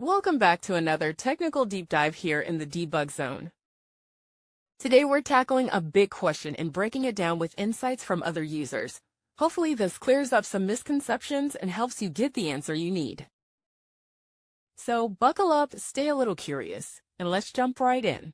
Welcome back to another technical deep dive here in the debug zone. Today we're tackling a big question and breaking it down with insights from other users. Hopefully this clears up some misconceptions and helps you get the answer you need. So buckle up, stay a little curious, and let's jump right in.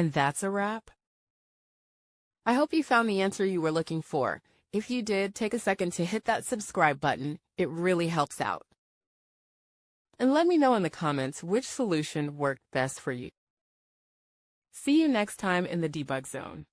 And that's a wrap. I hope you found the answer you were looking for. If you did, take a second to hit that subscribe button. It really helps out. And let me know in the comments which solution worked best for you. See you next time in the debug zone.